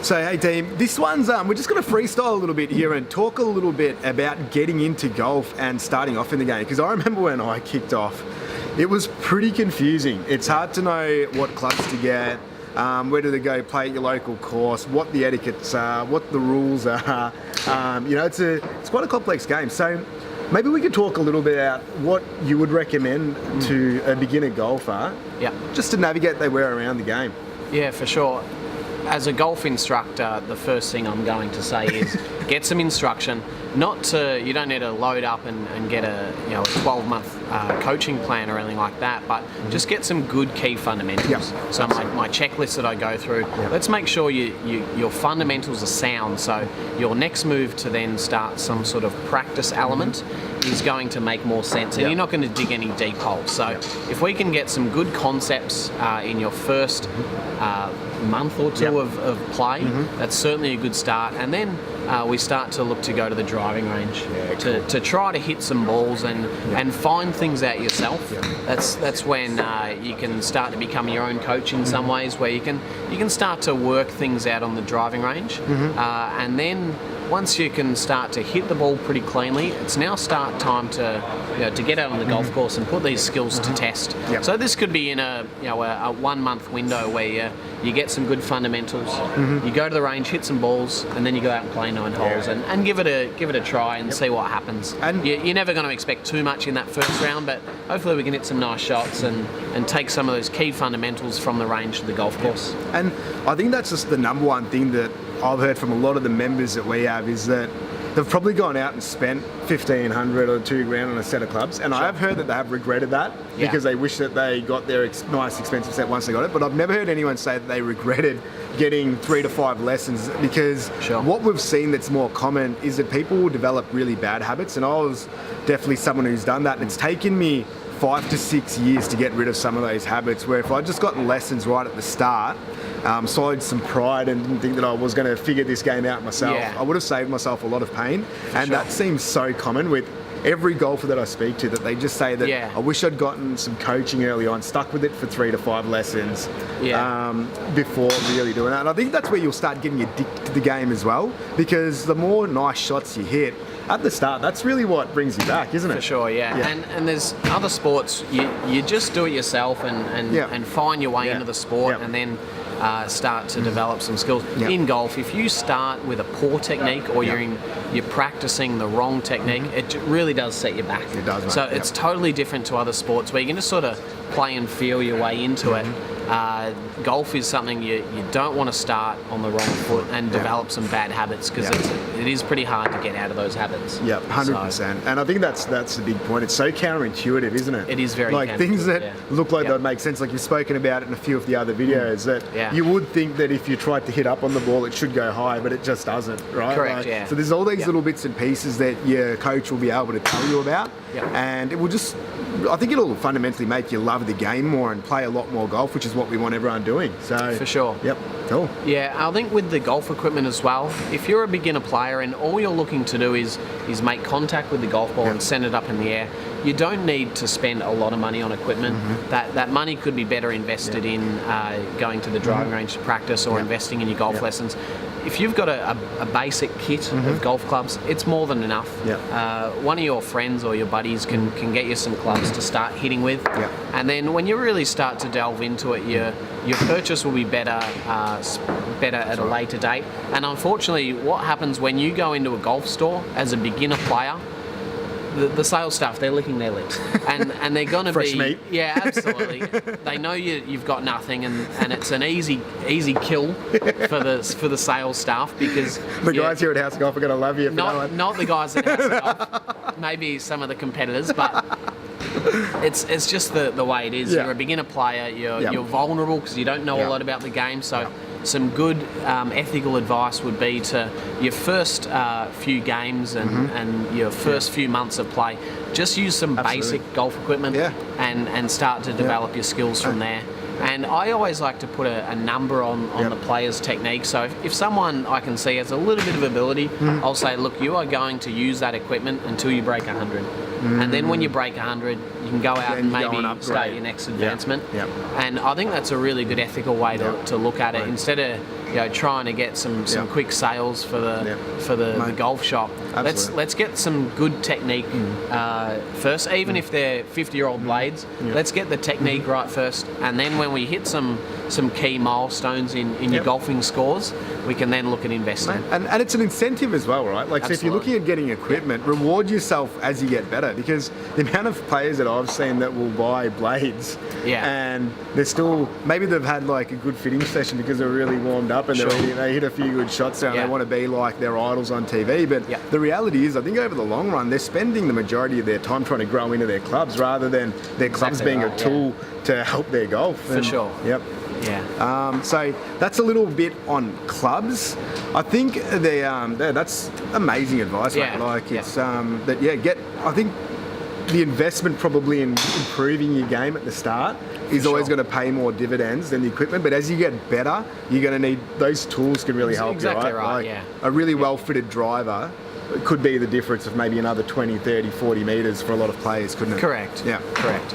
So, hey team, this one's, we're just going to freestyle a little bit here and talk a little bit about getting into golf and starting off in the game. Because I remember when I kicked off, it was pretty confusing. It's hard to know what clubs to get, where do they go play at your local course, what the etiquettes are, what the rules are. It's quite a complex game. So maybe we could talk a little bit about what you would recommend to a beginner golfer, just to navigate their way around the game. Yeah, for sure. As a golf instructor, the first thing I'm going to say is get some instruction. You don't need to load up and get a 12-month coaching plan or anything like that, but just get some good key fundamentals. So my checklist that I go through, let's make sure your fundamentals are sound. So your next move to then start some sort of practice element is going to make more sense, and you're not going to dig any deep holes. So if we can get some good concepts in your first month or two of play, that's certainly a good start. And then we start to look to go to the driving range to try to hit some balls and find things out yourself. That's when you can start to become your own coach in some ways, where you can start to work things out on the driving range, and then once you can start to hit the ball pretty cleanly, it's now start time to get out on the golf course and put these skills to test. So this could be in a 1 month window where you get some good fundamentals, you go to the range, hit some balls, and then you go out and play 9 holes and give it a try and see what happens. And you're never going to expect too much in that first round, but hopefully we can hit some nice shots and take some of those key fundamentals from the range to the golf course. And I think that's just the number one thing that I've heard from a lot of the members that we have, is that they've probably gone out and spent $1,500 or $2,000 on a set of clubs, and I have heard that they have regretted that because they wish that they got their nice expensive set once they got it. But I've never heard anyone say that they regretted getting 3 to 5 lessons, because what we've seen that's more common is that people will develop really bad habits, and I was definitely someone who's done that, and it's taken me 5 to 6 years to get rid of some of those habits, where if I'd just gotten lessons right at the start, so I had some pride and didn't think that I was going to figure this game out myself, I would have saved myself a lot of pain. That seems so common with every golfer that I speak to, that they just say that I wish I'd gotten some coaching early on, stuck with it for 3 to 5 lessons before really doing that. And I think that's where you'll start getting addicted to the game as well, because the more nice shots you hit at the start, that's really what brings you back, isn't it? For sure, And there's other sports, you just do it yourself and find your way into the sport, and then start to develop some skills. In golf, if you start with a poor technique, or you're practicing the wrong technique, it really does set you back. It does, mate. So it's totally different to other sports where you can just sort of play and feel your way into it. Golf is something you don't want to start on the wrong foot and develop some bad habits, because it is pretty hard to get out of those habits. 100%. And I think that's the big point. It's so counterintuitive, isn't it? It is very like things that look like they'd make sense, like you've spoken about it in a few of the other videos, that you would think that if you tried to hit up on the ball, it should go high, but it just doesn't, right? Correct, So there's all these little bits and pieces that your coach will be able to tell you about, and it will just, I think it'll fundamentally make you love the game more and play a lot more golf, which is what we want everyone doing. So for sure. Cool. Yeah, I think with the golf equipment as well, if you're a beginner player and all you're looking to do is make contact with the golf ball and send it up in the air, you don't need to spend a lot of money on equipment. That money could be better invested in going to the driving range to practice, or investing in your golf lessons. If you've got a basic kit of golf clubs, it's more than enough. One of your friends or your buddies can get you some clubs to start hitting with, and then when you really start to delve into it, your purchase will be better at a later date. And unfortunately, what happens when you go into a golf store as a beginner player, the sales staff, they're licking their lips, and they're going to Fresh be meat. Yeah, absolutely. They know you've got nothing, and it's an easy kill for the sales staff, because the guys here at House of Golf are going to love you. Not the guys at House of Golf, maybe some of the competitors, but it's just the way it is. You're a beginner player. You're vulnerable because you don't know a lot about the game. So some good ethical advice would be to your first few games and your first few months of play, just use some basic golf equipment and start to develop your skills from there. And I always like to put a number on the player's technique. So if someone I can see has a little bit of ability, I'll say, look, you are going to use that equipment until you break 100. And then when you break 100, you can go out and maybe start your next advancement. And I think that's a really good ethical way to look at it. Instead of trying to get some quick sales for the golf shop. Absolutely. Let's get some good technique first, even if they're 50-year-old blades. Let's get the technique right first, and then when we hit some key milestones in your golfing scores, we can then look at investing. And it's an incentive as well, right? Like, so if you're looking at getting equipment, reward yourself as you get better, because the amount of players that I've seen that will buy blades and they're still, maybe they've had like a good fitting session because they're really warmed up and they hit a few good shots there and they want to be like their idols on TV. But the reality is, I think over the long run, they're spending the majority of their time trying to grow into their clubs rather than their clubs being a tool to help their golf. For sure. Yep. Yeah. So that's a little bit on clubs. I think that's amazing advice. Yeah. Mate. Like it's I think the investment probably in improving your game at the start is always going to pay more dividends than the equipment. But as you get better, you're going to need those tools can really help you. Exactly right. Like yeah. A really well-fitted driver could be the difference of maybe another 20, 30, 40 metres for a lot of players, couldn't it? Correct. Yeah. Correct.